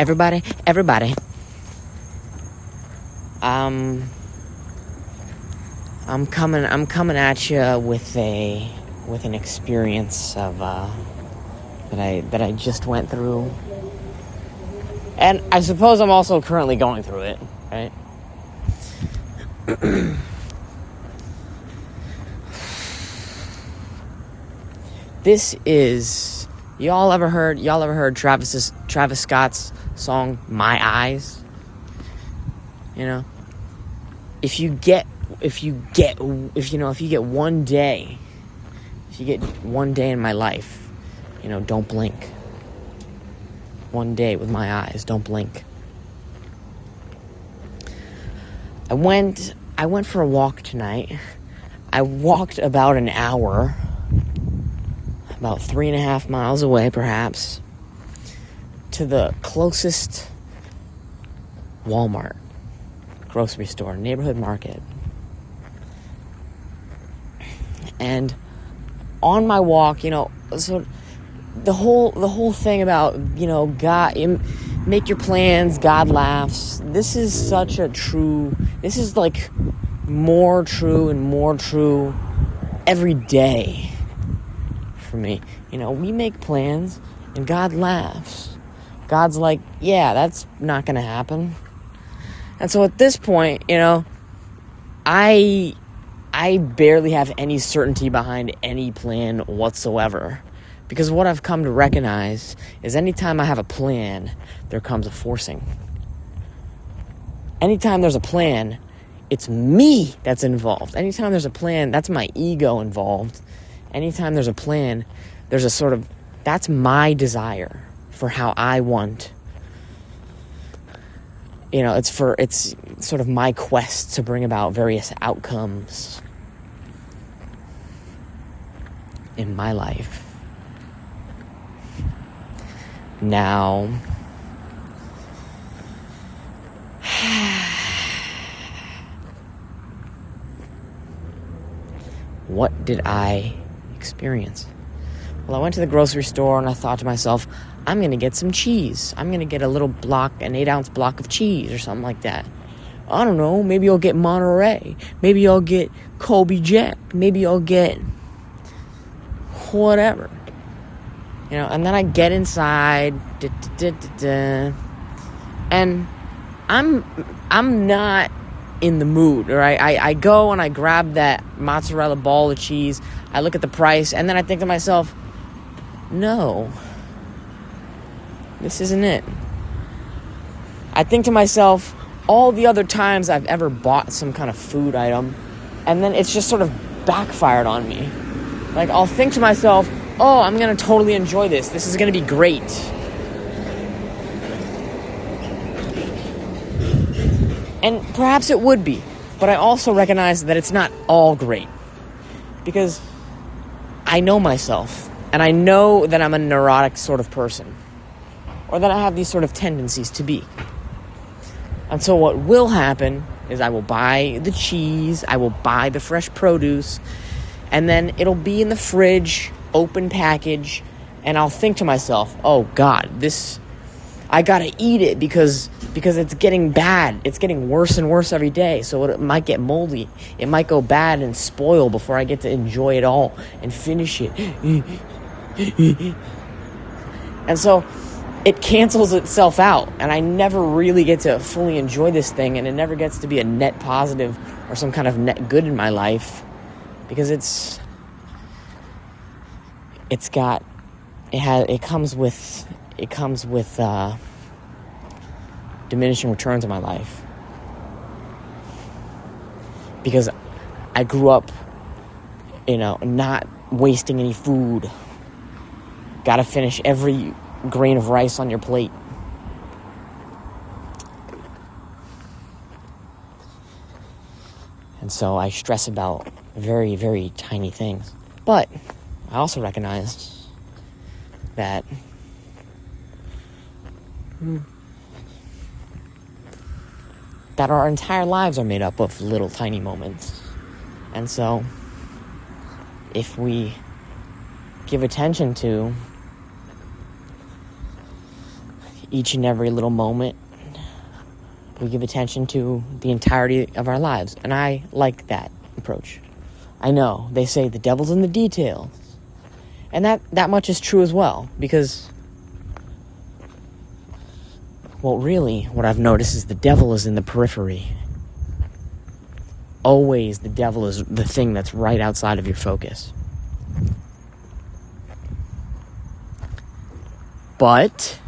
Everybody. I'm coming at you with an experience of that I just went through, and I suppose I'm also currently going through it, right? This is y'all ever heard Travis Scott's song "My Eyes"? You know, if you get one day in my life, don't blink. One day with my eyes, don't blink. I went for a walk tonight. I walked about an hour, about 3.5 miles away, perhaps, to the closest Walmart, grocery store, neighborhood market. And on my walk, so the whole thing about, God, make your plans, God laughs. This is like more true and more true every day for me. We make plans and God laughs. God's like, yeah, that's not going to happen. And so at this point, I barely have any certainty behind any plan whatsoever. Because what I've come to recognize is anytime I have a plan, there comes a forcing. Anytime there's a plan, it's me that's involved. Anytime there's a plan, that's my ego involved. Anytime there's a plan, there's a sort of, that's my desire for how I want. It's sort of my quest to bring about various outcomes in my life. Now, what did I experience? Well, I went to the grocery store and I thought to myself, I'm going to get some cheese. I'm going to get an 8-ounce block of cheese or something like that. I don't know, maybe I'll get Monterey. Maybe I'll get Colby Jack. Maybe I'll get whatever. And then I get inside, and I'm not in the mood, right? I go and I grab that mozzarella ball of cheese, I look at the price, and then I think to myself, no, this isn't it. I think to myself, all the other times I've ever bought some kind of food item, and then it's just sort of backfired on me. Like, I'll think to myself, oh, I'm going to totally enjoy this. This is going to be great. And perhaps it would be. But I also recognize that it's not all great. Because I know myself. And I know that I'm a neurotic sort of person. Or that I have these sort of tendencies to be. And so what will happen is I will buy the cheese. I will buy the fresh produce. And then it'll be in the fridge, open package, and I'll think to myself, oh God, I gotta eat it because it's getting bad. It's getting worse and worse every day, so it might get moldy. It might go bad and spoil before I get to enjoy it all and finish it. And so it cancels itself out, and I never really get to fully enjoy this thing, and it never gets to be a net positive or some kind of net good in my life. Because it comes with diminishing returns in my life. Because I grew up, not wasting any food. Gotta finish every grain of rice on your plate. And so I stress about very, very tiny things. But I also recognize that our entire lives are made up of little tiny moments. And so if we give attention to each and every little moment. We give attention to the entirety of our lives. And I like that approach. I know, they say the devil's in the details. And that much is true as well. Because, well, really, what I've noticed is the devil is in the periphery. Always the devil is the thing that's right outside of your focus. But,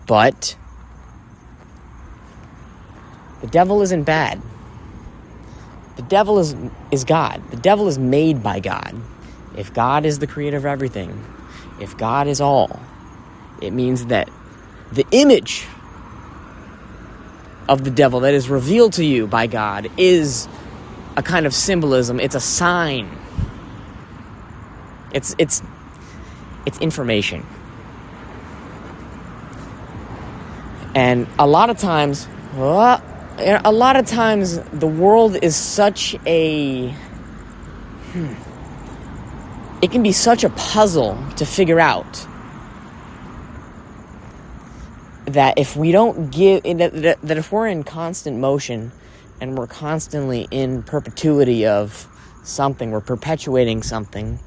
the devil isn't bad. The devil is God. The devil is made by God. If God is the creator of everything, if God is all, it means that the image of the devil that is revealed to you by God is a kind of symbolism. It's a sign. It's information. And a lot of times the world is such a... It can be such a puzzle to figure out that if we don't that if we're in constant motion and we're constantly in perpetuity of something, we're perpetuating something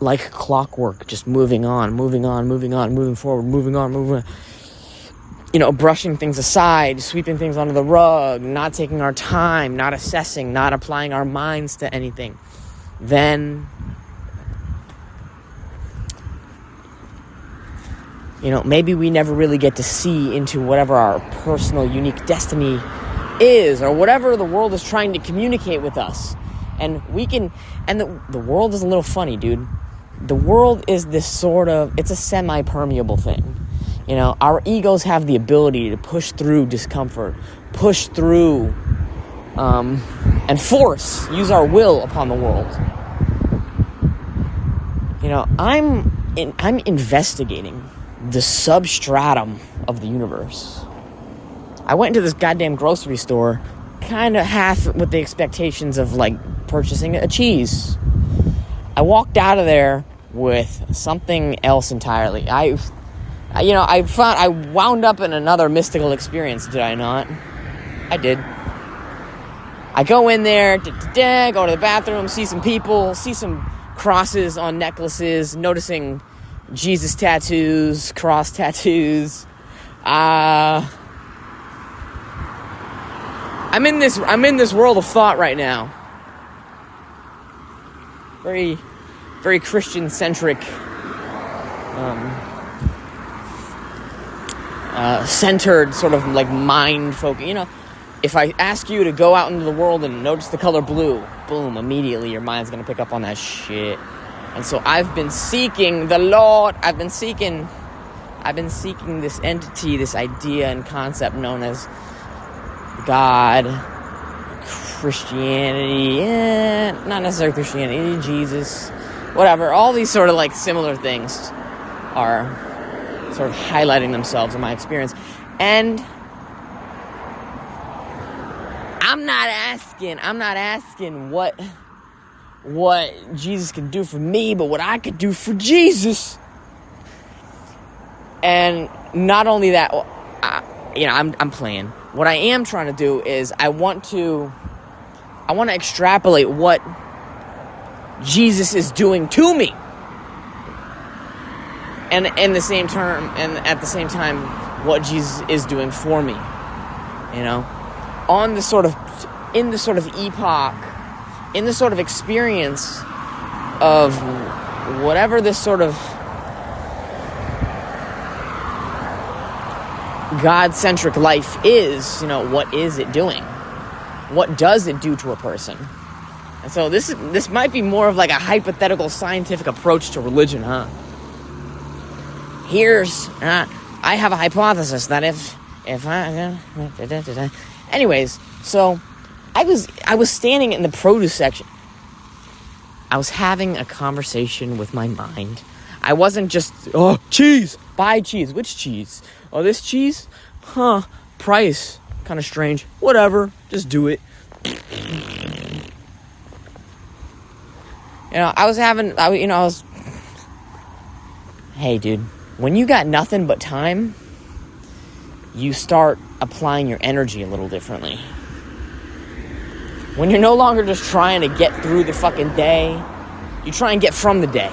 like clockwork, just moving forward, moving on, brushing things aside, sweeping things under the rug, not taking our time, not assessing, not applying our minds to anything, then, maybe we never really get to see into whatever our personal, unique destiny is, or whatever the world is trying to communicate with us. And the world is a little funny, dude. The world is this it's a semi-permeable thing. Our egos have the ability to push through discomfort, push through, and use our will upon the world. I'm investigating the substratum of the universe. I went into this goddamn grocery store, kind of half with the expectations of, purchasing a cheese. I walked out of there with something else entirely. I wound up in another mystical experience, did I not? I did. I go in there, go to the bathroom, see some people, see some crosses on necklaces, noticing Jesus tattoos, cross tattoos. I'm in this world of thought right now. Very, very Christian-centric, centered, sort of mind focus. If I ask you to go out into the world and notice the color blue, boom, immediately your mind's going to pick up on that shit. And so I've been seeking the Lord. I've been seeking this entity, this idea and concept known as God, Christianity, not necessarily Christianity, Jesus, whatever. All these sort of similar things are sort of highlighting themselves in my experience. And I'm not asking what Jesus can do for me, but what I could do for Jesus. And not only that, I'm playing. What I am trying to do is I want to extrapolate what Jesus is doing to me. And at the same time, what Jesus is doing for me. In the sort of epoch, in the sort of experience of whatever this sort of God-centric life is, what is it doing? What does it do to a person? And so this might be more of a hypothetical scientific approach to religion, huh? I have a hypothesis that if I... Anyways, so I was standing in the produce section. I was having a conversation with my mind. I wasn't just, cheese, buy cheese. Which cheese? Oh, this cheese? Huh, price, kind of strange. Whatever, just do it. Hey, dude, when you got nothing but time, you start applying your energy a little differently. When you're no longer just trying to get through the fucking day, you try and get from the day.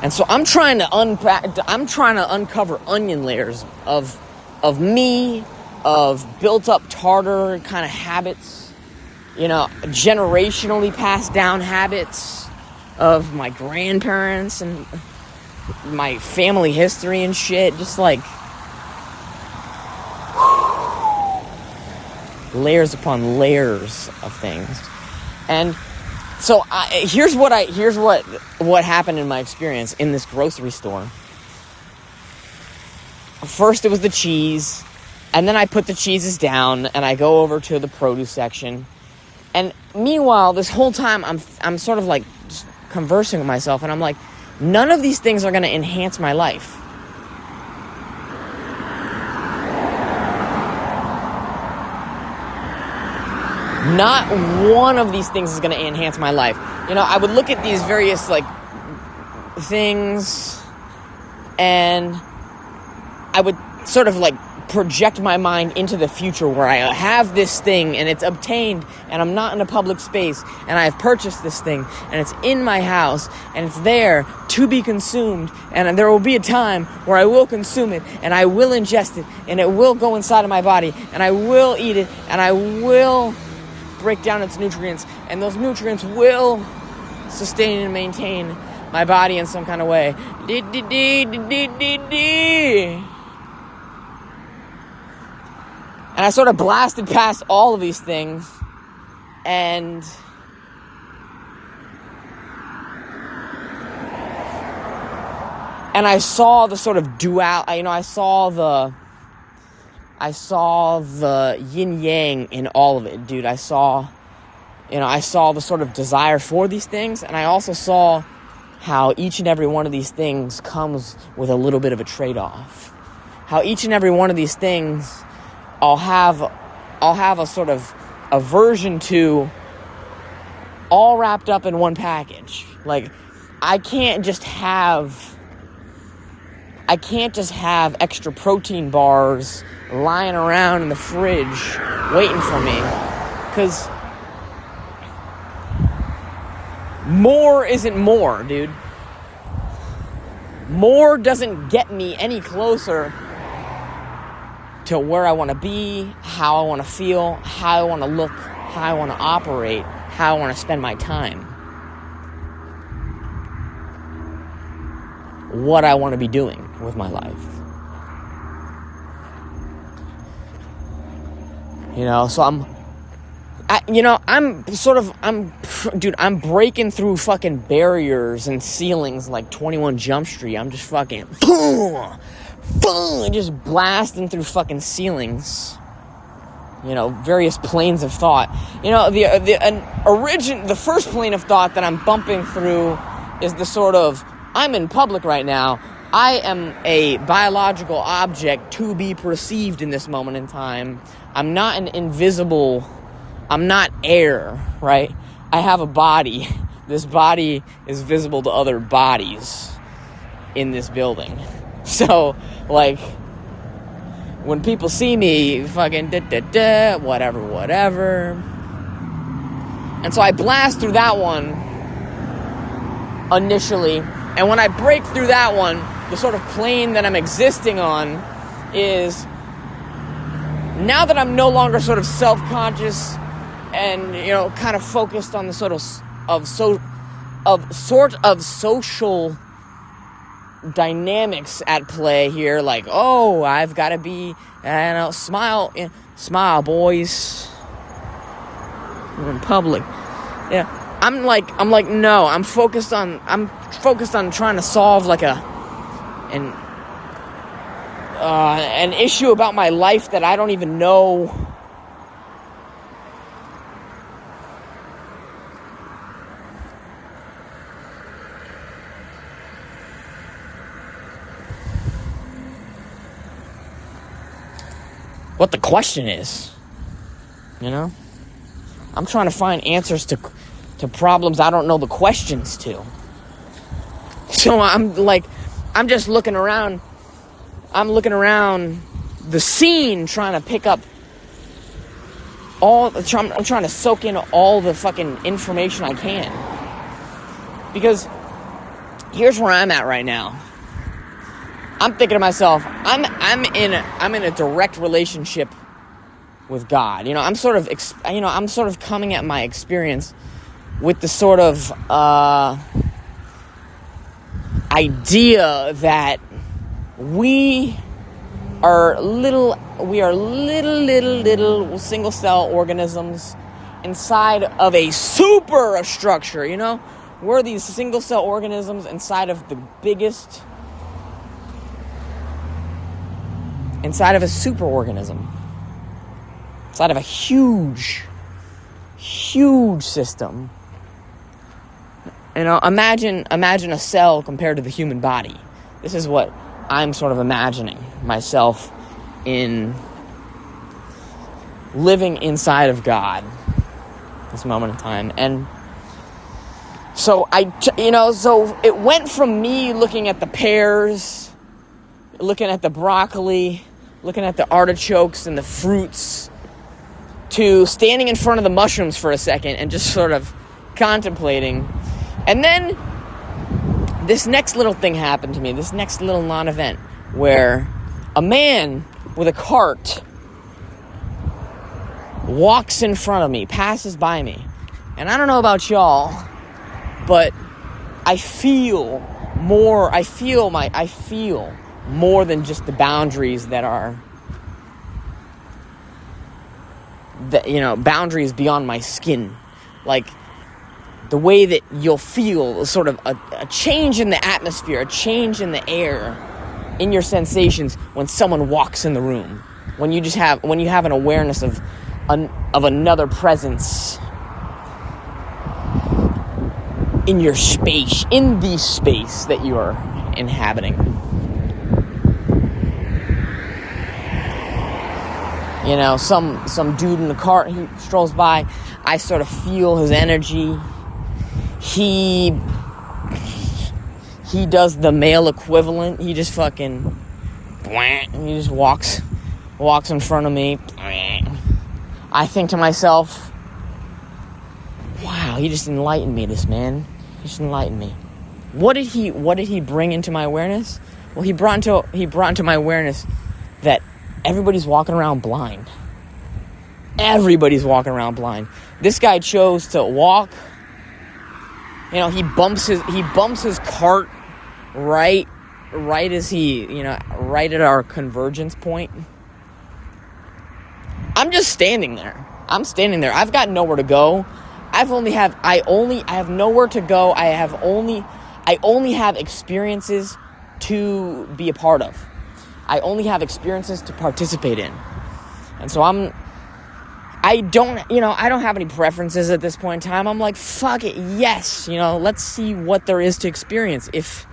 And so I'm trying to uncover onion layers of me, of built-up tartar kind of habits, generationally passed down habits of my grandparents and my family history and shit, just like layers upon layers of things. And so here's what happened in my experience in this grocery store. First it was the cheese, and then I put the cheeses down and I go over to the produce section. And meanwhile, this whole time I'm sort of like just conversing with myself, and I'm like, none of these things are going to enhance my life. Not one of these things is going to enhance my life. I would look at these various, things, and I would sort of, project my mind into the future where I have this thing, and it's obtained, and I'm not in a public space, and I've purchased this thing, and it's in my house, and it's there to be consumed, and there will be a time where I will consume it, and I will ingest it, and it will go inside of my body, and I will eat it, and I will break down its nutrients, and those nutrients will sustain and maintain my body in some kind of way. And I sort of blasted past all of these things, and I saw the sort of I saw the yin yang in all of it, dude. I saw the sort of desire for these things, and I also saw how each and every one of these things comes with a little bit of a trade-off. How each and every one of these things I'll have a sort of aversion to, all wrapped up in one package. Like, I can't just have extra protein bars lying around in the fridge waiting for me, because more isn't more, dude. More doesn't get me any closer to where I want to be, how I want to feel, how I want to look, how I want to operate, how I want to spend my time, what I want to be doing with my life. So I'm breaking through fucking barriers and ceilings like 21 Jump Street. I'm just fucking boom, just blasting through fucking ceilings. Various planes of thought. The first plane of thought that I'm bumping through is the sort of, I'm in public right now. I am a biological object to be perceived in this moment in time. I'm not I'm not air, right? I have a body. This body is visible to other bodies in this building. So, when people see me, fucking whatever. And so I blast through that one initially. And when I break through that one, the sort of plane that I'm existing on is, now that I'm no longer sort of self-conscious and, kind of focused on the sort of social dynamics at play here, I've got to be, smile, boys. We're in public. Yeah, I'm focused on trying to solve an issue about my life that I don't even know. What the question is, I'm trying to find answers to problems I don't know the questions to. So I'm just looking around. I'm looking around the scene, trying to pick up I'm trying to soak in all the fucking information I can. Because here's where I'm at right now. I'm thinking to myself, I'm in a direct relationship with God. I'm sort of coming at my experience with the sort of idea that we are little single cell organisms inside of a super structure. We're these single cell organisms inside of inside of a super organism, inside of a huge system. Imagine a cell compared to the human body. This is what I'm sort of imagining myself in living inside of God this moment in time. And so so it went from me looking at the pears, looking at the broccoli, looking at the artichokes and the fruits, to standing in front of the mushrooms for a second and just sort of contemplating. And then this next little thing happened to me, this next little non-event, where a man with a cart walks in front of me, passes by me. And I don't know about y'all, but I feel more than just the boundaries boundaries beyond my skin. Like, the way that you'll feel sort of a change in the atmosphere, a change in the air, in your sensations when someone walks in the room. When you have an awareness of another presence in your space, in the space that you are inhabiting. Some dude in the cart, he strolls by. I sort of feel his energy. He does the male equivalent. He just fucking, he just walks in front of me. I think to myself, wow, he just enlightened me, this man. He just enlightened me. What did he bring into my awareness? Well, he brought into my awareness that everybody's walking around blind. Everybody's walking around blind. This guy chose to walk. He bumps his cart right as right at our convergence point. I'm just standing there. I've got nowhere to go. I have nowhere to go. I only have experiences to be a part of. I only have experiences to participate in. And so I don't have any preferences at this point in time. I'm like, fuck it, yes, let's see what there is to experience. If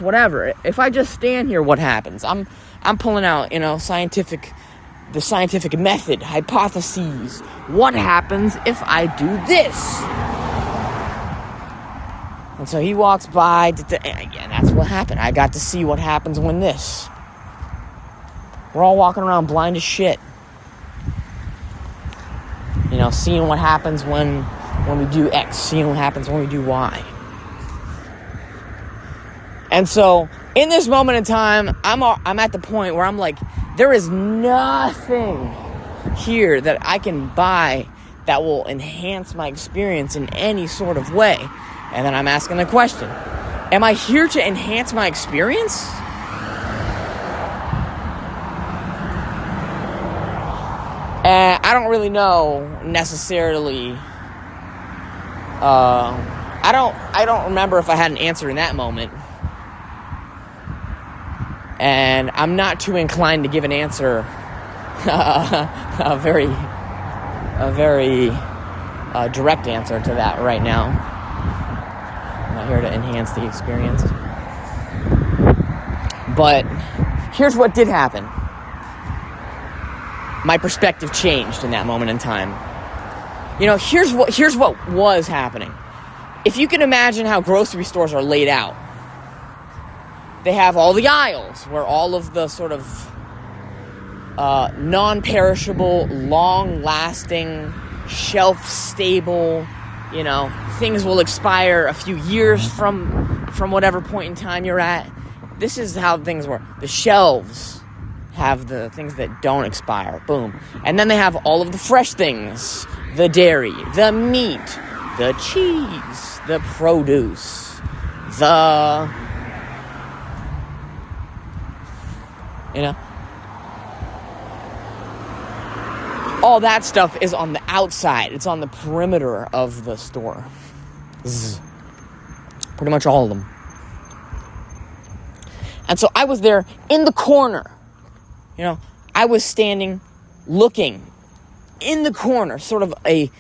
whatever, if I just stand here, what happens? I'm pulling out, the scientific method, hypotheses. What happens if I do this? And so he walks by, and that's what happened. I got to see what happens when this. We're all walking around blind as shit. Seeing what happens when we do X, seeing what happens when we do Y. And so, in this moment in time, I'm at the point where I'm like, there is nothing here that I can buy that will enhance my experience in any sort of way. And then I'm asking the question, am I here to enhance my experience? And I don't really know necessarily. I don't remember if I had an answer in that moment. And I'm not too inclined to give an answer, a very direct answer to that right now. I'm not here to enhance the experience. But here's what did happen. My perspective changed in that moment in time. Here's what was happening. If you can imagine how grocery stores are laid out, they have all the aisles where all of the sort of non-perishable, long-lasting, shelf-stable, things will expire a few years from whatever point in time you're at. This is how things work. The shelves have the things that don't expire. Boom. And then they have all of the fresh things. The dairy, the meat, the cheese, the produce, all that stuff is on the outside. It's on the perimeter of the store. Pretty much all of them. And so I was there in the corner. I was standing, looking in the corner, sort of a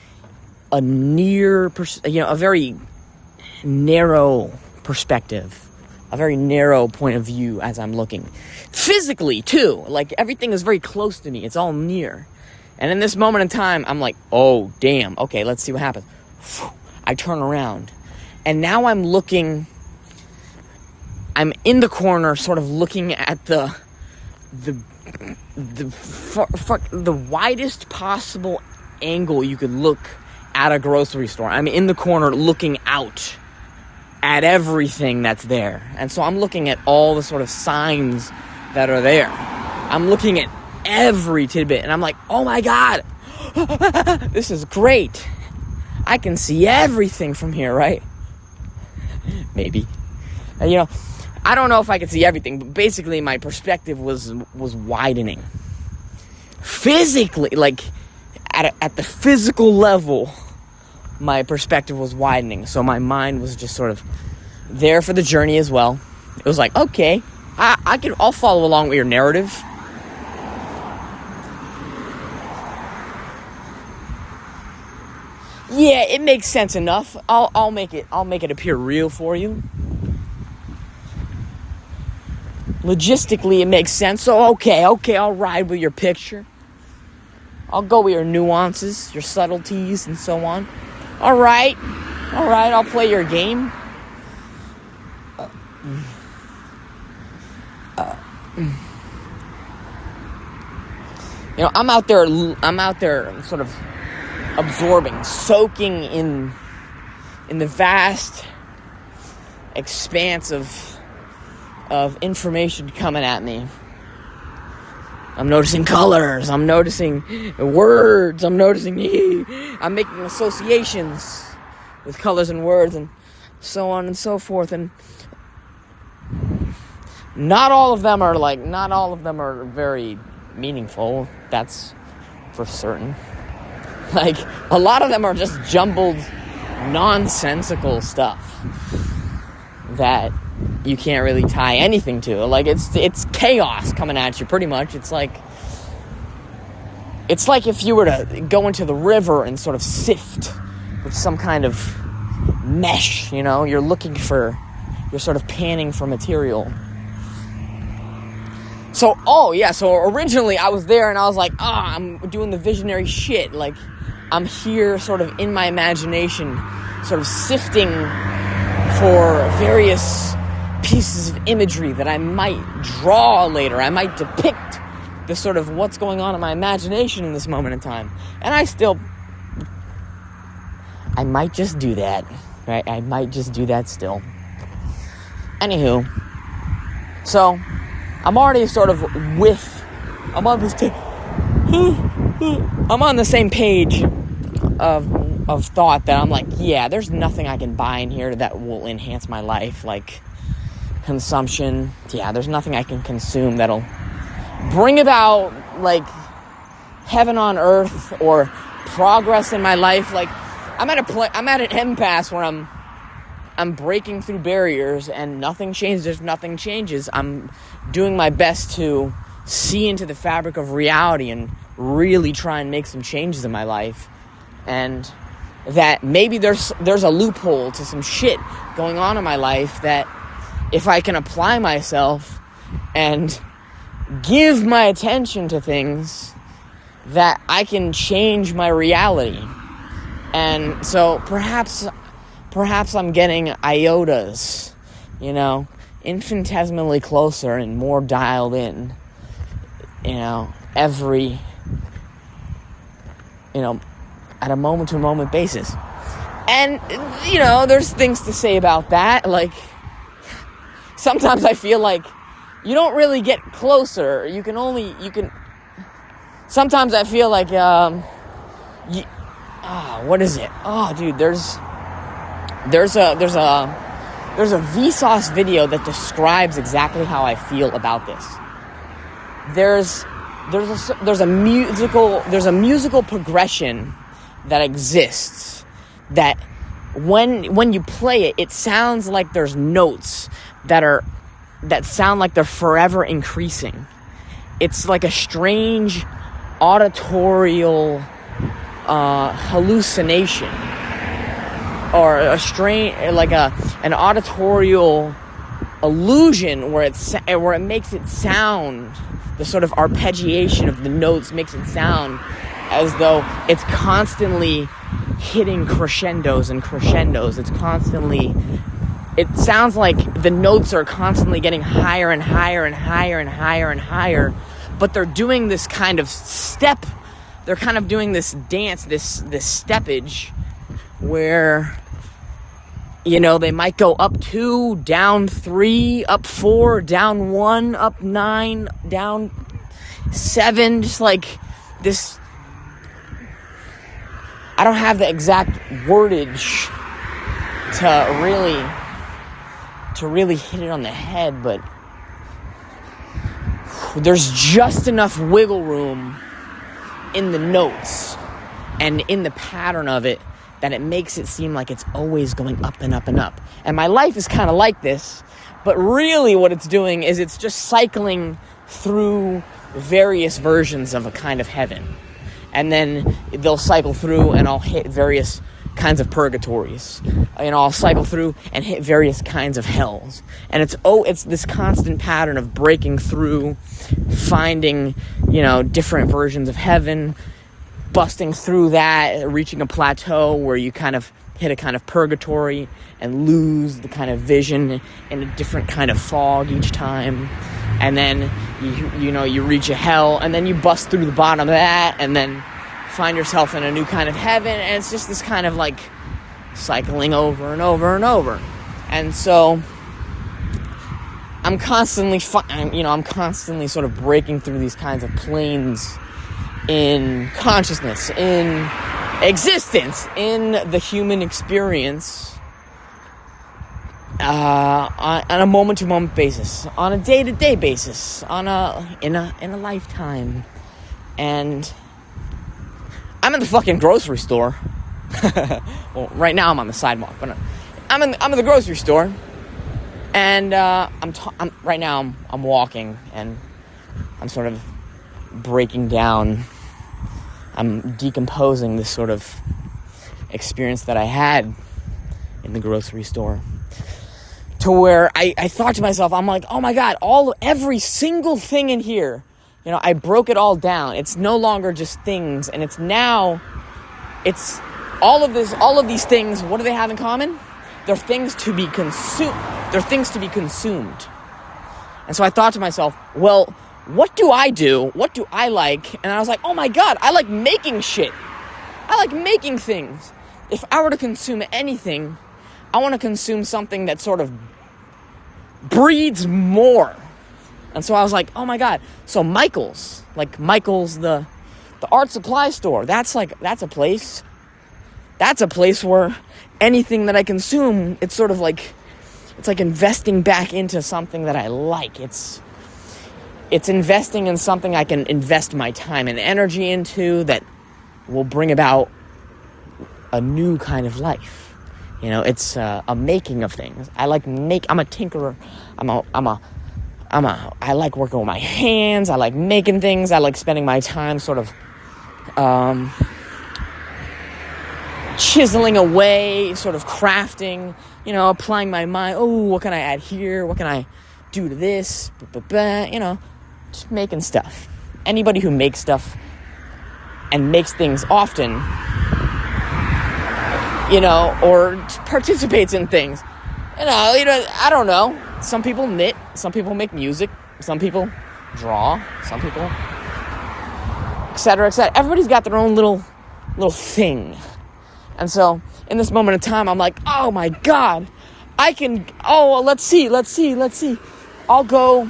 very narrow perspective, a very narrow point of view as I'm looking. Physically, too. Like, everything is very close to me. It's all near. And in this moment in time, I'm like, oh, damn. Okay, let's see what happens. I turn around. And now I'm in the corner, sort of looking at the widest possible angle you could look at a grocery store. I'm in the corner looking out at everything that's there. And so I'm looking at all the sort of signs that are there. I'm looking at every tidbit, and I'm like, oh my God, this is great. I can see everything from here, right? Maybe. I don't know if I could see everything, but basically my perspective was widening. Physically, like at the physical level, my perspective was widening. So my mind was just sort of there for the journey as well. It was like, okay, I'll follow along with your narrative. Yeah, it makes sense enough. I'll make it appear real for you. Logistically, it makes sense. So, okay, I'll ride with your picture. I'll go with your nuances, your subtleties, and so on. All right, I'll play your game. I'm out there sort of absorbing, soaking in the vast expanse of information coming at me. I'm noticing colors, I'm noticing words, I'm making associations with colors and words and so on and so forth, and not all of them are very meaningful, that's for certain. Like, a lot of them are just jumbled, nonsensical stuff that you can't really tie anything to. Like, it's chaos coming at you, pretty much. It's like if you were to go into the river and sort of sift with some kind of mesh, you're sort of panning for material. So originally I was there and I was like, I'm doing the visionary shit. Like, I'm here sort of in my imagination, sort of sifting for various pieces of imagery that I might draw later. I might depict the sort of what's going on in my imagination in this moment in time. And I might just do that, right? I might just do that still. Anywho, so I'm already sort of I'm on the same page of thought that I'm like, yeah, there's nothing I can buy in here that will enhance my life, like consumption. Yeah, there's nothing I can consume that'll bring about, like, heaven on earth or progress in my life. Like, I'm at an impasse where I'm breaking through barriers and nothing changes. Nothing changes. I'm doing my best to see into the fabric of reality and really try and make some changes in my life. And that maybe there's a loophole to some shit going on in my life that if I can apply myself and give my attention to things, that I can change my reality. And so perhaps I'm getting iotas, infinitesimally closer and more dialed in, every, at a moment-to-moment basis. And, there's things to say about that. Like, sometimes I feel like you don't really get closer. Sometimes I feel like, what is it? Oh, dude, there's a Vsauce video that describes exactly how I feel about this. There's a musical progression that exists that when you play it, it sounds like there's notes that sound like they're forever increasing. It's like a strange auditorial hallucination, or an auditorial illusion where it makes it sound, the sort of arpeggiation of the notes makes it sound as though it's constantly hitting crescendos and crescendos. It sounds like the notes are constantly getting higher and higher and higher and higher and higher, but they're doing this kind of step. They're kind of doing this dance, this steppage, where, they might go up 2, down 3, up 4, down 1, up 9, down 7, just like this. I don't have the exact wordage to really hit it on the head, but there's just enough wiggle room in the notes and in the pattern of it that it makes it seem like it's always going up and up and up. And my life is kind of like this, but really what it's doing is it's just cycling through various versions of a kind of heaven. And then they'll cycle through and I'll hit various kinds of purgatories. I'll cycle through and hit various kinds of hells. And it's this constant pattern of breaking through, finding, different versions of heaven, busting through that, reaching a plateau where you kind of hit a kind of purgatory and lose the kind of vision in a different kind of fog each time. And then you reach a hell, and then you bust through the bottom of that, and then find yourself in a new kind of heaven. And it's just this kind of like cycling over and over and over. And so I'm constantly sort of breaking through these kinds of planes in consciousness, in existence, in the human experience, on a moment-to-moment basis, on a day-to-day basis, in a lifetime. And I'm in the fucking grocery store. Well, right now I'm on the sidewalk, but I'm in the grocery store, and I'm walking, and I'm sort of breaking down. I'm decomposing this sort of experience that I had in the grocery store, to where I thought to myself, I'm like, oh my God, every single thing in here, I broke it all down. It's no longer just things, and it's all of these things. What do they have in common? They're things to be consumed. They're things to be consumed. And so I thought to myself, well, what do I do? What do I like? And I was like, oh my God, I like making shit. I like making things. If I were to consume anything, I want to consume something that sort of breeds more. And so I was like, oh my God. So Michael's, the art supply store, that's a place. That's a place where anything that I consume, it's sort of like, it's like investing back into something that I like. It's investing in something I can invest my time and energy into that will bring about a new kind of life. It's a making of things. I'm a tinkerer. I like working with my hands. I like making things. I like spending my time sort of chiseling away, sort of crafting, applying my mind. Oh, what can I add here? What can I do to this? Just making stuff. Anybody who makes stuff and makes things often or participates in things. I don't know. Some people knit, some people make music, some people draw, some people, etc., etc. Everybody's got their own little thing. And so, in this moment of time, I'm like, oh my God, let's see. I'll go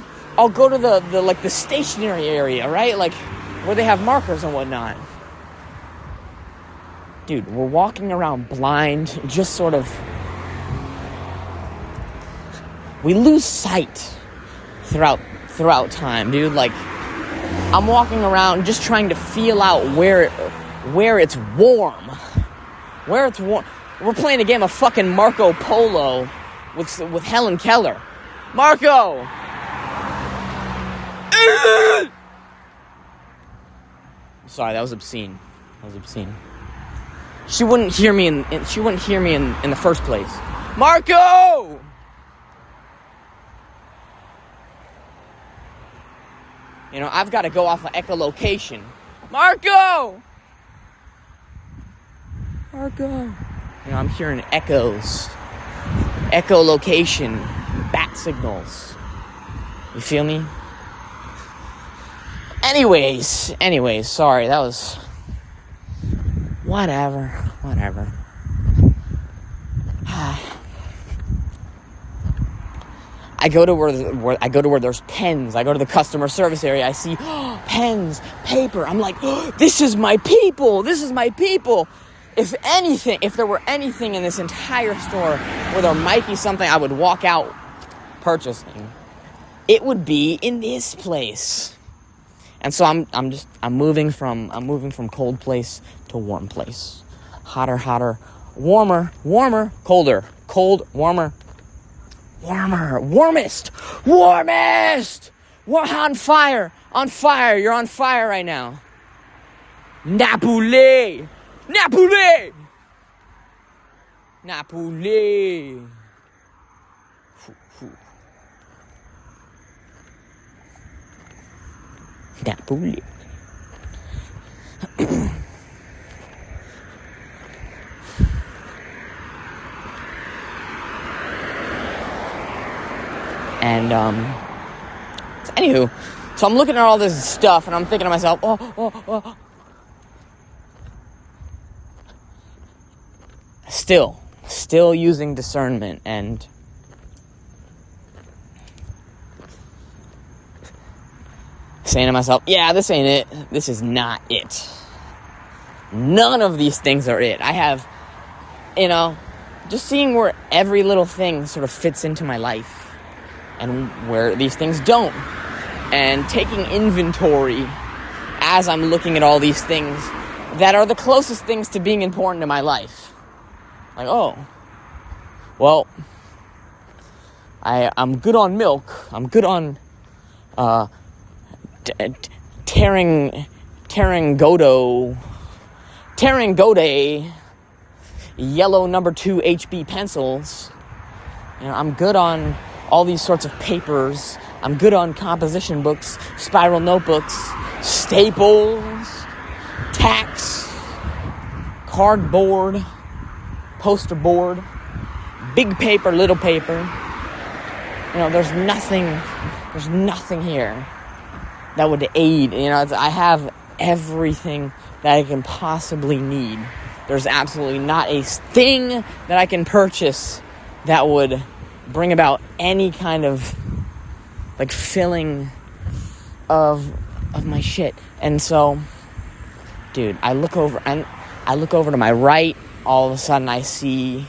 to the stationery area, right? Like, where they have markers and whatnot. Dude, we're walking around blind, just sort of, we lose sight throughout time, dude. Like, I'm walking around just trying to feel out where it's warm. Where it's warm. We're playing a game of fucking Marco Polo with Helen Keller. Marco! Sorry, that was obscene. She wouldn't hear me in the first place. Marco! I've got to go off of echolocation. Marco! I'm hearing echoes. Echolocation. Bat signals. You feel me? Anyways, sorry, that was... Whatever. I go to where there's pens. I go to the customer service area. I see pens, paper. I'm like, this is my people. If there were anything in this entire store where there might be something I would walk out purchasing, it would be in this place. And so I'm moving from cold place to warm place. Hotter, warmer, colder, cold, warmer, warmest. On fire, you're on fire right now. Napoli. Napoli. And anywho, so I'm looking at all this stuff and I'm thinking to myself, still using discernment and saying to myself, yeah, this ain't it. This is not it. None of these things are it. I have, just seeing where every little thing sort of fits into my life and where these things don't. And taking inventory as I'm looking at all these things that are the closest things to being important in my life. Like, I'm good on milk. I'm good on Terrangote yellow number 2 HB pencils. I'm good on all these sorts of papers. I'm good on composition books, spiral notebooks, staples, tacks, cardboard, poster board, big paper, little paper. There's nothing here that would aid. I have everything that I can possibly need. There's absolutely not a thing that I can purchase that would bring about any kind of filling of my shit. And so, dude, I look over to my right. All of a sudden, I see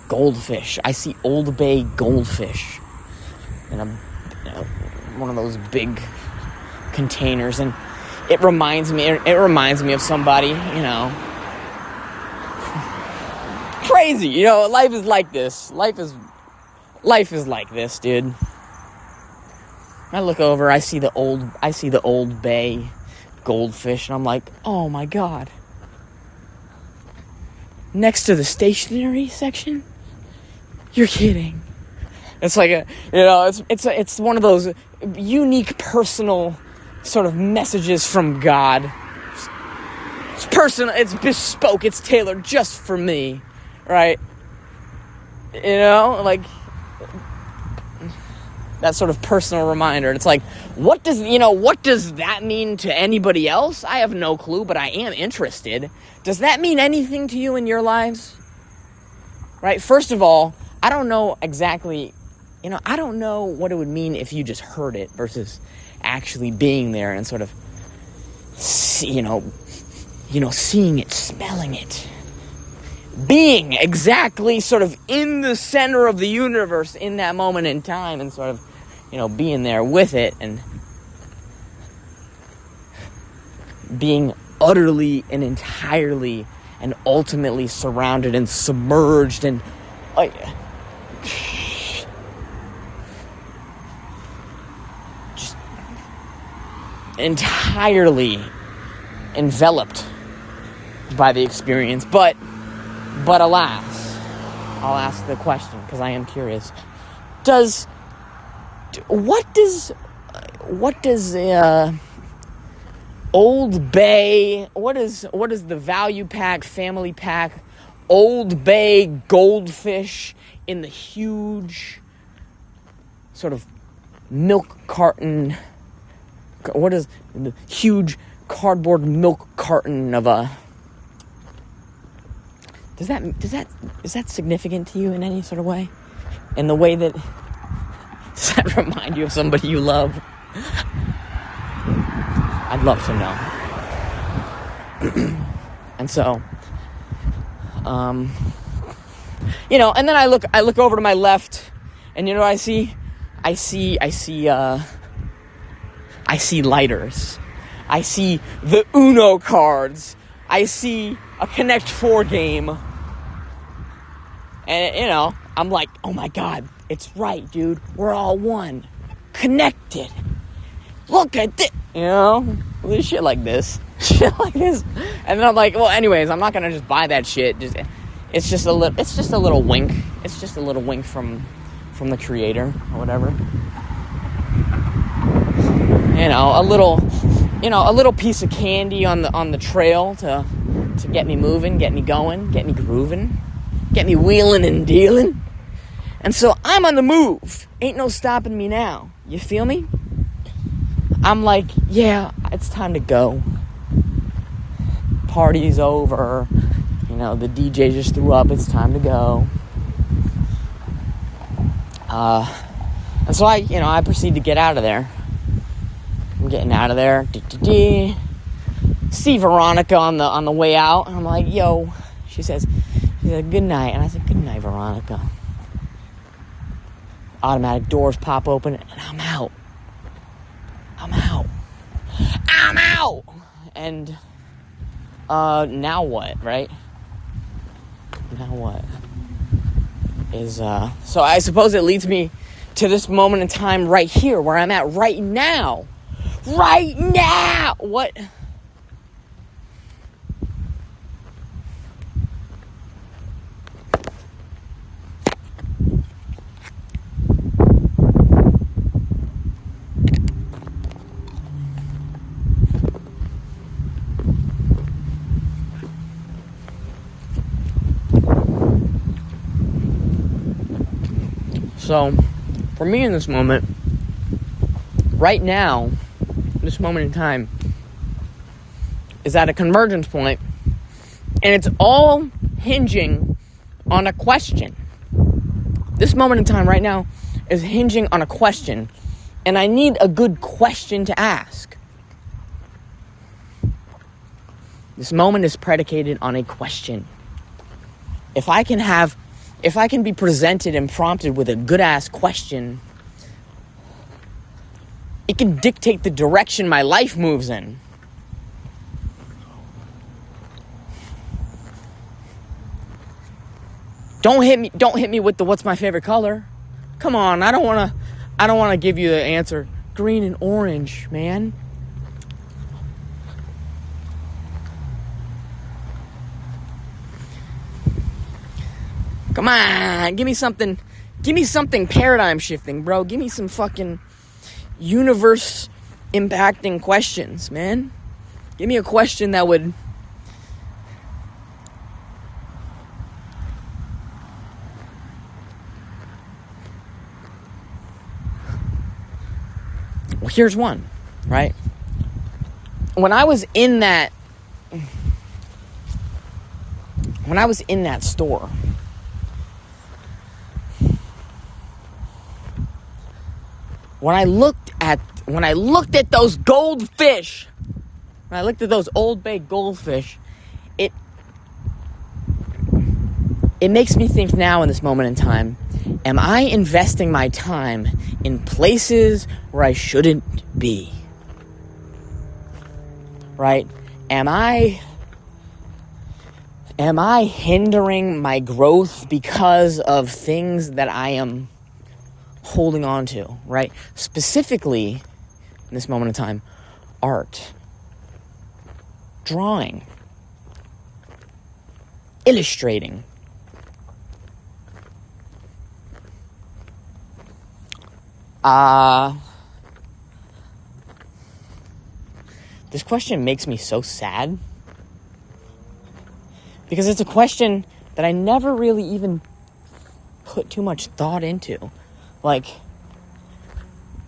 goldfish. I see Old Bay goldfish in one of those big containers, and it reminds me of somebody, crazy. Life is like this. Life is like this, dude. I look over, I see the Old Bay goldfish, and I'm like, oh my God. Next to the stationery section? You're kidding. It's like it's one of those unique personal sort of messages from God. It's personal, it's bespoke, it's tailored just for me, right? You know, like, that sort of personal reminder. It's like, what does that mean to anybody else? I have no clue, but I am interested. Does that mean anything to you in your lives? Right? First of all, I don't know exactly, I don't know what it would mean if you just heard it versus actually being there and sort of, seeing it, smelling it. Being exactly sort of in the center of the universe in that moment in time and sort of, being there with it and being utterly and entirely and ultimately surrounded and submerged and just entirely enveloped by the experience. But alas, I'll ask the question because I am curious. What does Old Bay, what is the value pack, family pack, Old Bay goldfish in the huge sort of milk carton, what is the huge cardboard milk carton of a, is that significant to you in any sort of way? In the way that, does that remind you of somebody you love? I'd love to know. And so, and then I look over to my left, and you know what I see? I see lighters. I see the Uno cards. I see a Connect 4 game. And, I'm like, oh my God, it's right, dude. We're all one. Connected. Look at this. Shit like this. And then I'm like, well, anyways, I'm not going to just buy that shit. It's just a little wink. It's just a little wink from the creator or whatever. A little piece of candy on the trail to get me moving, get me going, get me grooving, get me wheeling and dealing. And so I'm on the move. Ain't no stopping me now. You feel me? I'm like, yeah, it's time to go. Party's over. The DJ just threw up. It's time to go. And so I proceed to get out of there. I'm getting out of there. See Veronica on the way out. And I'm like, yo. She said, good night. And I said, good night, Veronica. Automatic doors pop open, and I'm out. And, now what, right? Now what? So I suppose it leads me to this moment in time right here, where I'm at right now. Right now! What? So, for me in this moment, right now, this moment in time, is at a convergence point, and it's all hinging on a question. This moment in time right now is hinging on a question, and I need a good question to ask. This moment is predicated on a question. If I can be presented and prompted with a good-ass question, it can dictate the direction my life moves in. Don't hit me with the what's my favorite color. Come on, I don't want to give you the answer green and orange, man. Come on, give me something paradigm shifting, bro. Give me some fucking universe impacting questions, man. Give me a question that would Well, here's one, right? When I was in that store, when I looked at those goldfish, when I looked at those Old Bay goldfish, it makes me think now in this moment in time, am I investing my time in places where I shouldn't be? Right? Am I hindering my growth because of things that I am holding on to, right? Specifically, in this moment in time, art, drawing, illustrating. This question makes me so sad, because it's a question that I never really even put too much thought into. Like,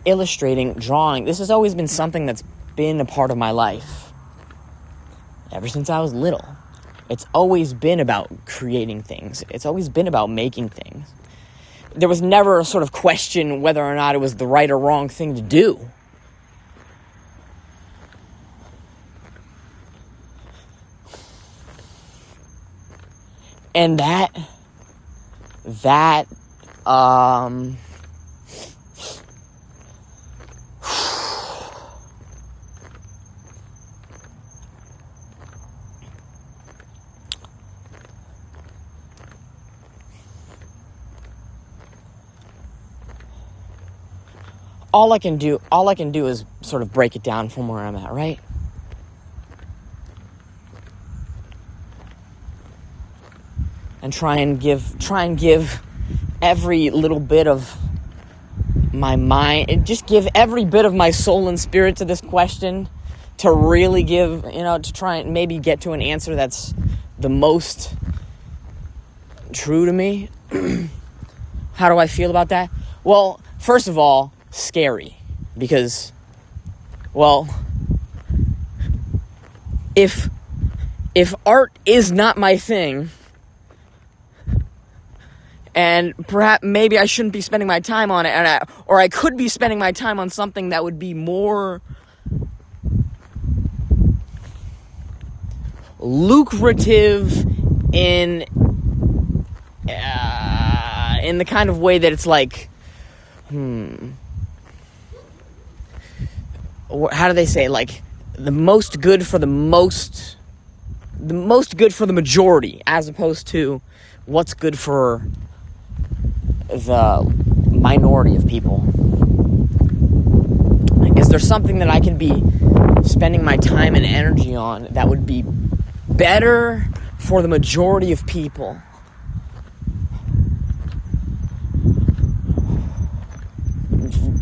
illustrating, drawing, this has always been something that's been a part of my life ever since I was little. It's always been about creating things. It's always been about making things. There was never a sort of question whether or not it was the right or wrong thing to do. And all I can do is sort of break it down from where I'm at, right? And try and give every little bit of my mind, and just give every bit of my soul and spirit to this question, to really give, to try and maybe get to an answer that's the most true to me. How do I feel about that? Well, first of all, scary, because, well, if art is not my thing, and perhaps maybe I shouldn't be spending my time on it, or I could be spending my time on something that would be more lucrative in the kind of way that it's like, how do they say, like, the most good for the majority, as opposed to what's good for the minority of people. Is there something that I can be spending my time and energy on that would be better for the majority of people?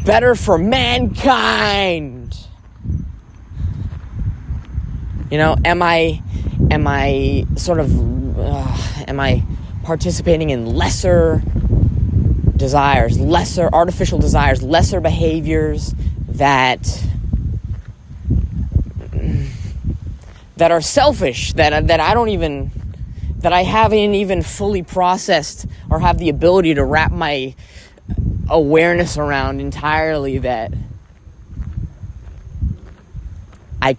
Better for mankind? Am I participating in lesser desires, lesser artificial desires, lesser behaviors that are selfish, that I haven't even fully processed or have the ability to wrap my awareness around entirely, that I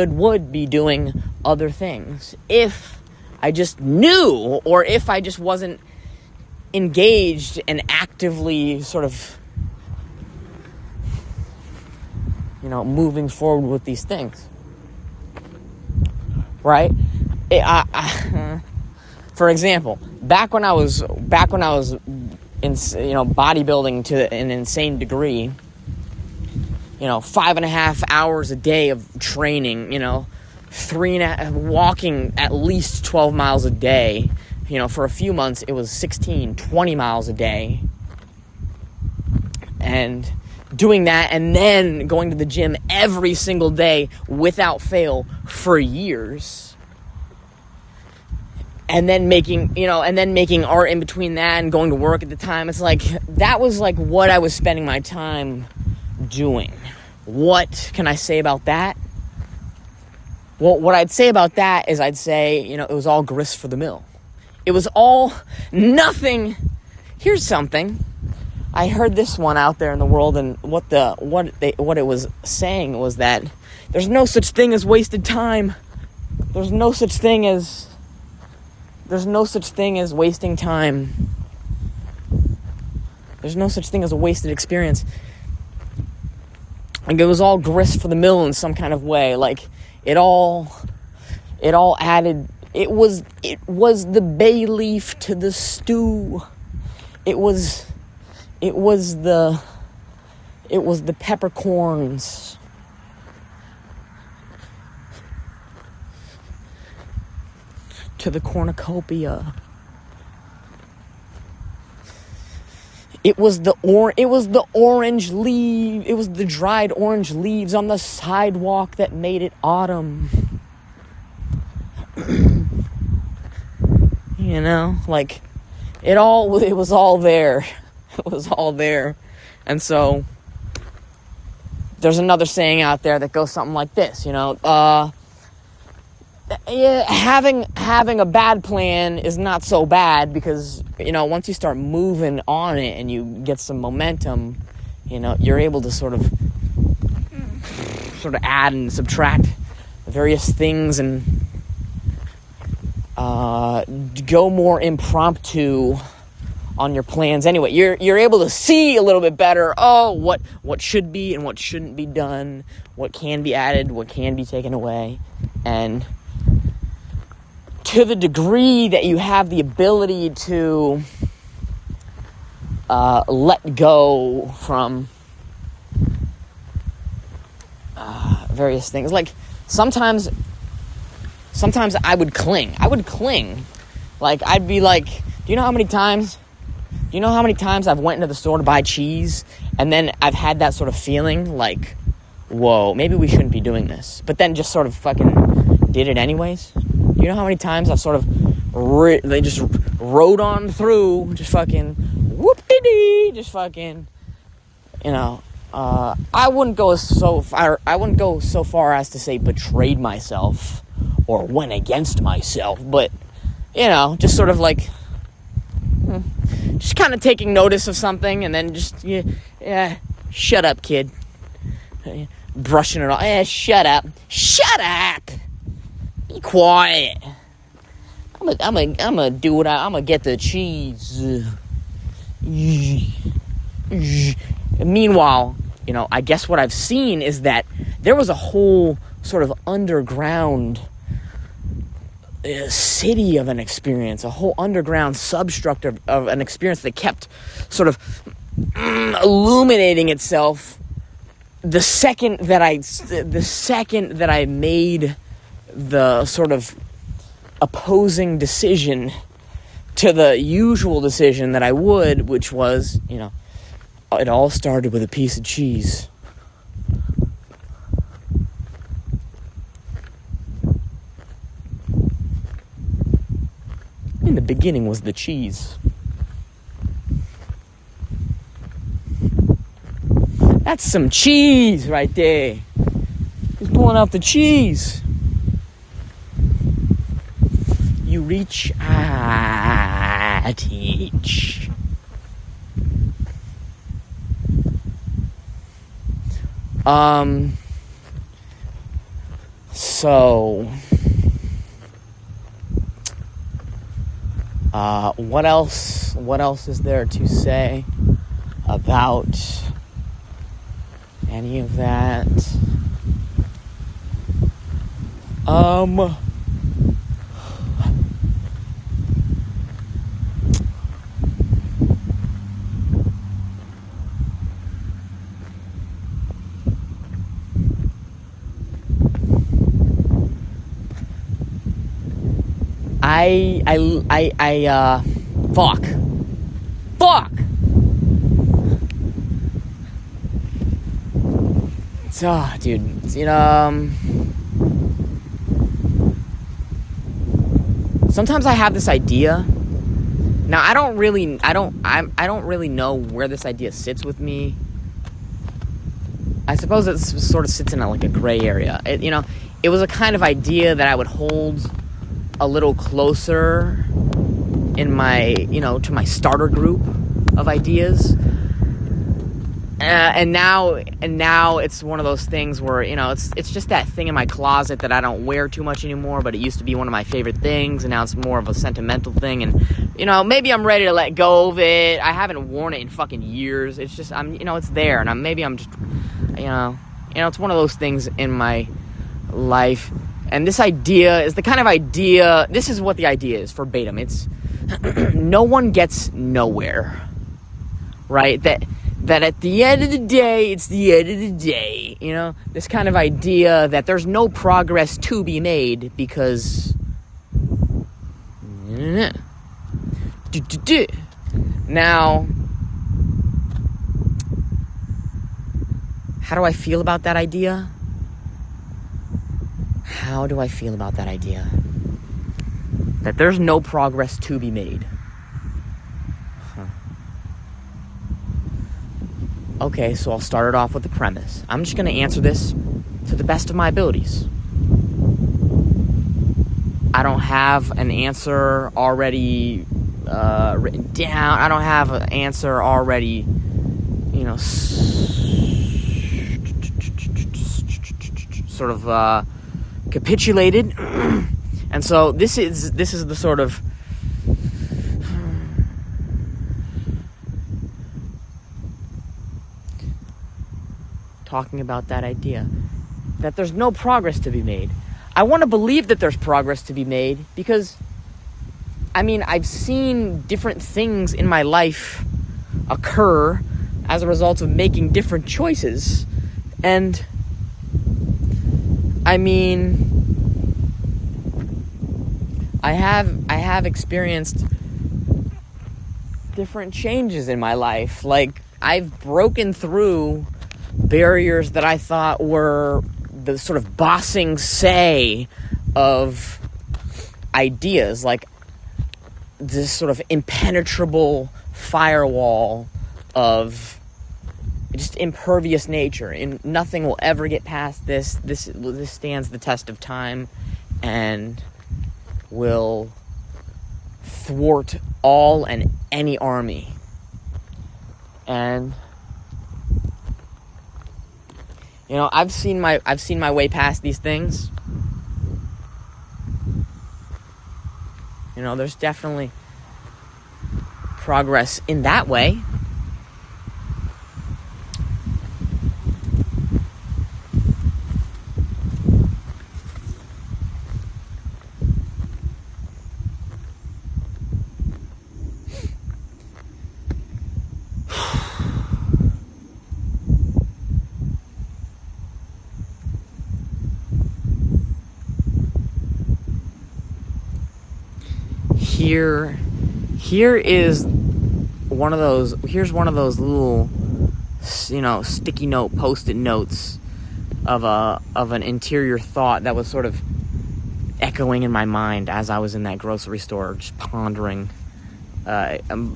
would be doing other things if I just knew, or if I just wasn't engaged and actively sort of, moving forward with these things, right? For example, back when I was in, bodybuilding to an insane degree, 5.5 hours a day of training, walking at least 12 miles a day. For a few months, it was 16, 20 miles a day. And doing that, and then going to the gym every single day without fail for years. And then making art in between that and going to work at the time. It's like, that was like what I was spending my time doing, what can I say about that? Well, what I'd say about that is I'd say, it was all grist for the mill. It was all nothing. Here's something. I heard this one out there in the world, and what it was saying was that there's no such thing as wasted time. There's no such thing as wasting time. There's no such thing as a wasted experience. Like, it was all grist for the mill in some kind of way. Like, it all added. It was the bay leaf to the stew. It was the peppercorns. To the cornucopia. It was the orange leaf. It was the dried orange leaves on the sidewalk that made it autumn. Like, it was all there. It was all there. And so there's another saying out there that goes something like this, having a bad plan is not so bad, because once you start moving on it and you get some momentum, you're able to sort of add and subtract various things and go more impromptu on your plans. Anyway, you're able to see a little bit better what should be and what shouldn't be done, what can be added, what can be taken away. And to the degree that you have the ability to let go from various things, like sometimes I would cling. Like, I'd be like, do you know how many times I've went into the store to buy cheese, and then I've had that sort of feeling like, whoa, maybe we shouldn't be doing this, but then just sort of fucking did it anyways? You know how many times I've sort of they just rode on through, just fucking whoop-de-dee, just fucking, I wouldn't go so far as to say betrayed myself or went against myself, but just sort of like just kind of taking notice of something, and then just shut up, kid, brushing it off. Shut up, be quiet. I'm gonna do what I'm gonna get the cheese. Meanwhile, I guess what I've seen is that there was a whole sort of underground city of an experience, a whole underground substructure of an experience that kept sort of illuminating itself the second that I made the sort of opposing decision to the usual decision that I would, which was, it all started with a piece of cheese. In the beginning was the cheese. That's some cheese right there. He's pulling out the cheese. You reach, I teach. So, what else is there to say about any of that? Fuck! So, dude, sometimes I have this idea. Now, I don't really know where this idea sits with me. I suppose it sort of sits in like a gray area. It was a kind of idea that I would hold a little closer in my, to my starter group of ideas. And now it's one of those things where, it's just that thing in my closet that I don't wear too much anymore, but it used to be one of my favorite things, and now it's more of a sentimental thing, and, maybe I'm ready to let go of it. I haven't worn it in fucking years. It's just, it's there, and I'm just, it's one of those things in my life, and this idea is the kind of idea, this is what the idea is, verbatim. It's, no one gets nowhere, right? That at the end of the day, it's the end of the day, this kind of idea that there's no progress to be made because now, how do I feel about that idea? How do I feel about that idea? That there's no progress to be made. Okay, so I'll start it off with the premise. I'm just going to answer this to the best of my abilities. I don't have an answer already written down. I don't have an answer already, sort of capitulated. And so this is the sort of talking about that idea that there's no progress to be made. I want to believe that there's progress to be made because I've seen different things in my life occur as a result of making different choices, and I have experienced different changes in my life. Like, I've broken through barriers that I thought were the sort of bossing say of ideas, like this sort of impenetrable firewall of just impervious nature, and nothing will ever get past this. This stands the test of time and will thwart all and any army. And I've seen my way past these things. There's definitely progress in that way. Here's one of those little, sticky note, post-it notes of an interior thought that was sort of echoing in my mind as I was in that grocery store, just pondering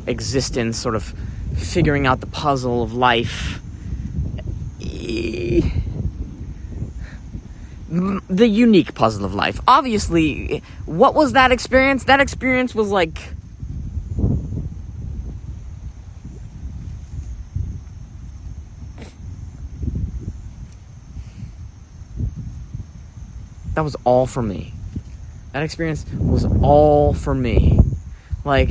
existence, sort of figuring out the puzzle of life. The unique puzzle of life. Obviously, what was that experience? That experience was like... that was all for me. That experience was all for me. Like...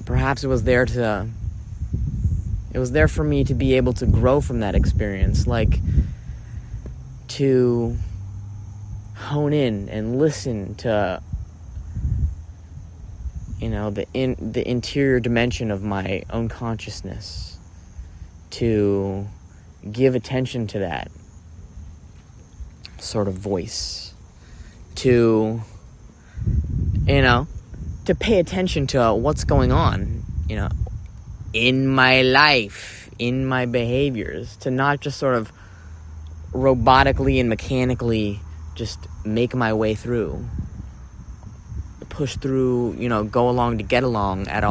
perhaps it was there for me to be able to grow from that experience, like to hone in and listen to the interior dimension of my own consciousness, to give attention to that sort of voice, to to pay attention to what's going on, in my life, in my behaviors, to not just sort of robotically and mechanically just make my way through, push through, go along to get along at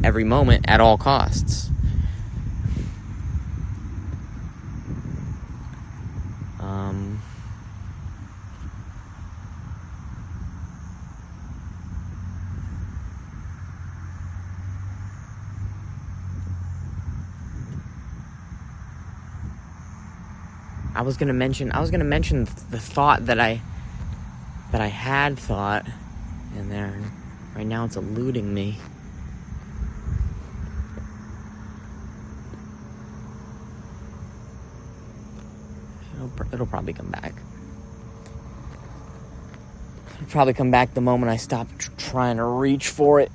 every moment, at all costs. I was gonna mention the thought that I had thought in there. Right now it's eluding me. It'll probably come back. It'll probably come back the moment I stop trying to reach for it.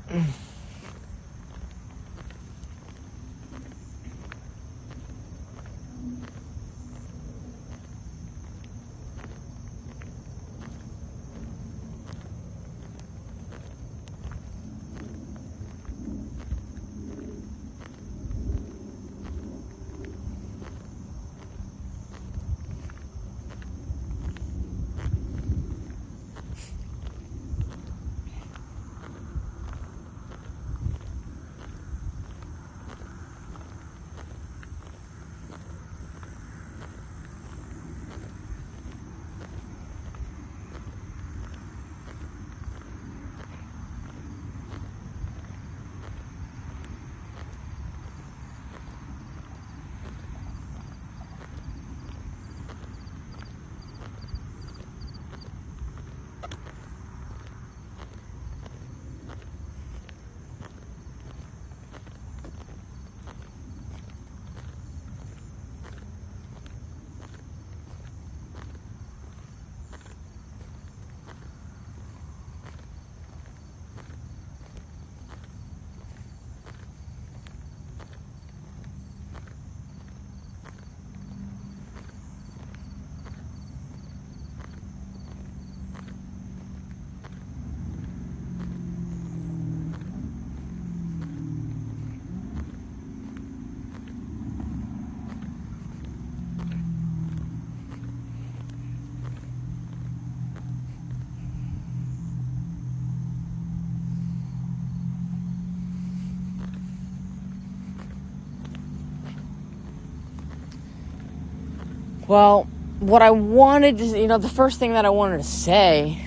Well, what I wanted to, the first thing that I wanted to say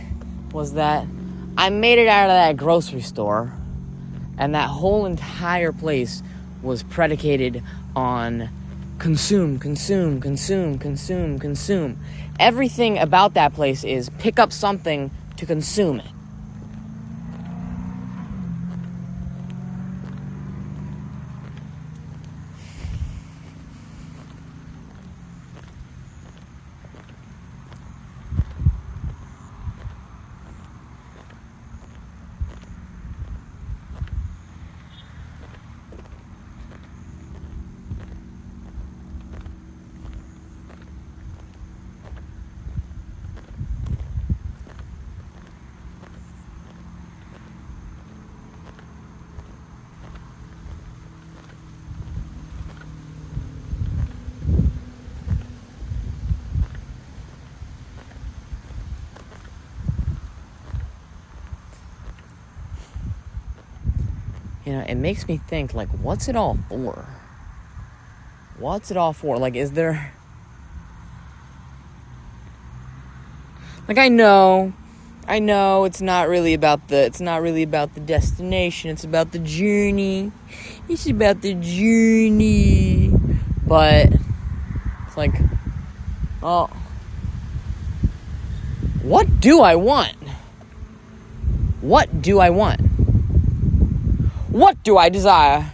was that I made it out of that grocery store, and that whole entire place was predicated on consume. Everything about that place is pick up something to consume it. It makes me think, like, what's it all for? What's it all for? Like, is there... Like, I know it's not really about the destination, it's about the journey. It's about the journey. But it's like, oh, what do I want? What do I want? What do I desire?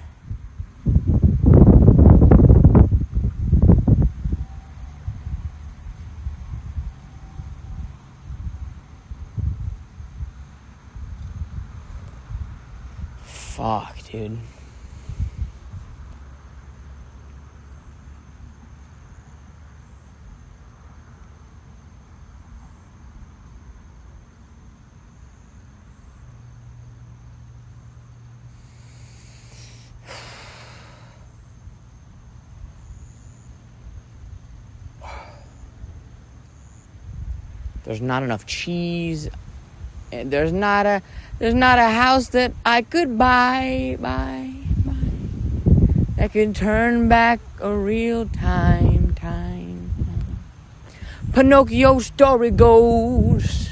Fuck, dude. There's not enough cheese. And there's not a house that I could buy. That could turn back a real time. Pinocchio's story goes,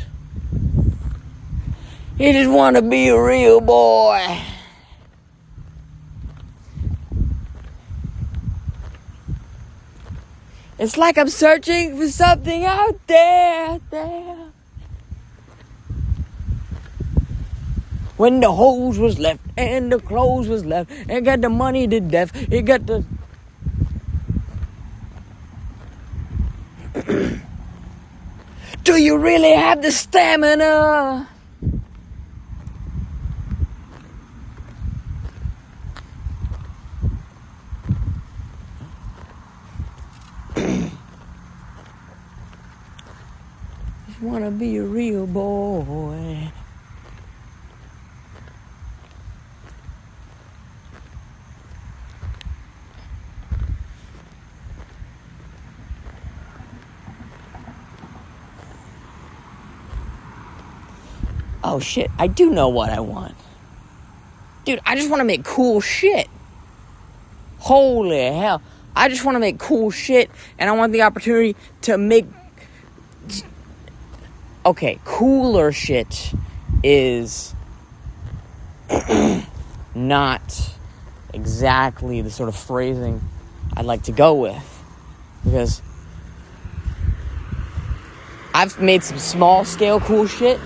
he just want to be a real boy. It's like I'm searching for something out there. When the hose was left and the clothes was left, and got the money to death, it got the... Do you really have the stamina? Just wanna be a real boy. Oh shit, I do know what I want. Dude, I just want to make cool shit. Holy hell. I just want to make cool shit, and I want the opportunity to make... Okay, cooler shit is not exactly the sort of phrasing I'd like to go with. Because I've made some small-scale cool shit,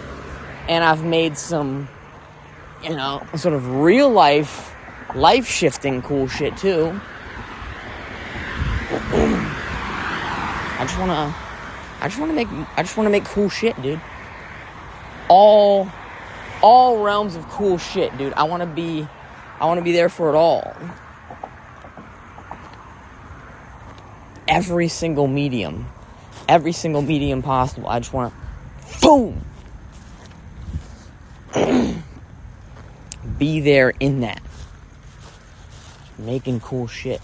and I've made some, sort of real life-shifting cool shit too. I just want to make cool shit, dude. All realms of cool shit, dude. I want to be there for it all. Every single medium possible. I just want to, boom, be there in that. Making cool shit.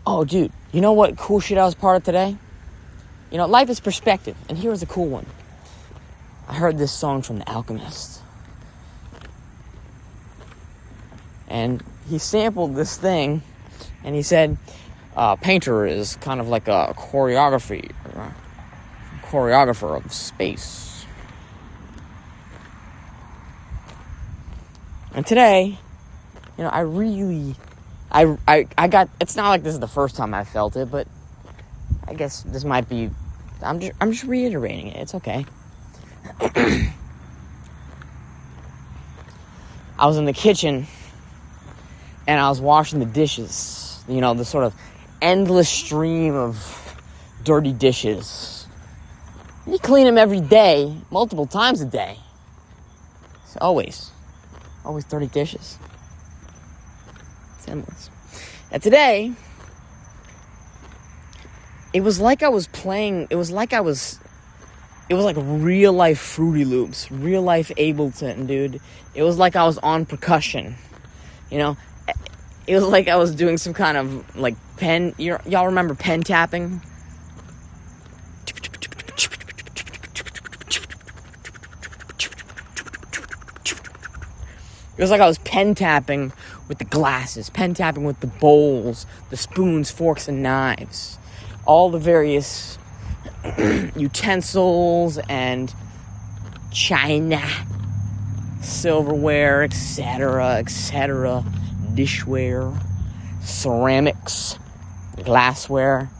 Oh, dude, you know what cool shit I was part of today? Life is perspective, and here was a cool one. I heard this song from The Alchemist. And he sampled this thing, and he said, painter is kind of like a choreographer of space. And today, I got, it's not like this is the first time I felt it, but I guess this might be, I'm just reiterating it. It's okay. I was in the kitchen, and I was washing the dishes. The sort of endless stream of dirty dishes. You clean them every day, multiple times a day. It's always dirty dishes. It's endless. And today, it was like I was playing, it was like real life Fruity Loops, real life Ableton, dude. It was like I was on percussion, It was like I was doing some kind of, like, pen, y'all remember pen tapping? It was like I was pen tapping with the glasses, pen tapping with the bowls, the spoons, forks, and knives. All the various utensils and china, silverware, etc., dishware, ceramics, glassware,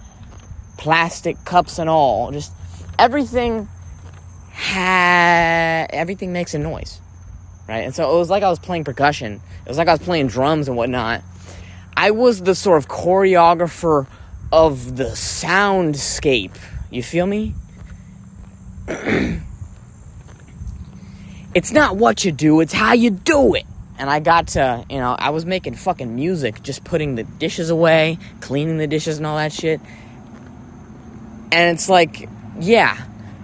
plastic cups and all. Just everything makes a noise. Right? And so it was like I was playing percussion. It was like I was playing drums and whatnot. I was the sort of choreographer of the soundscape. You feel me? It's not what you do, it's how you do it. And I got to, I was making fucking music, just putting the dishes away, cleaning the dishes and all that shit. And it's like, yeah,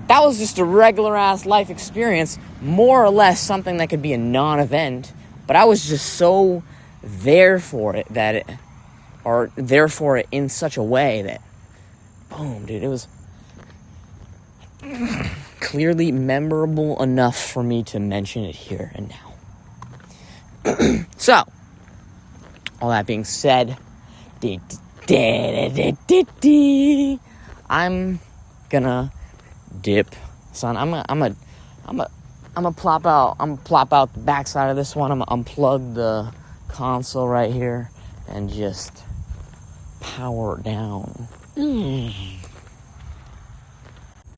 that was just a regular-ass life experience, more or less something that could be a non-event, but I was just so there for it that or there for it in such a way that, boom, dude, it was clearly memorable enough for me to mention it here and now. So, all that being said, I'm gonna dip, son. I'm gonna plop out the backside of this one. I'm gonna unplug the console right here and just power down.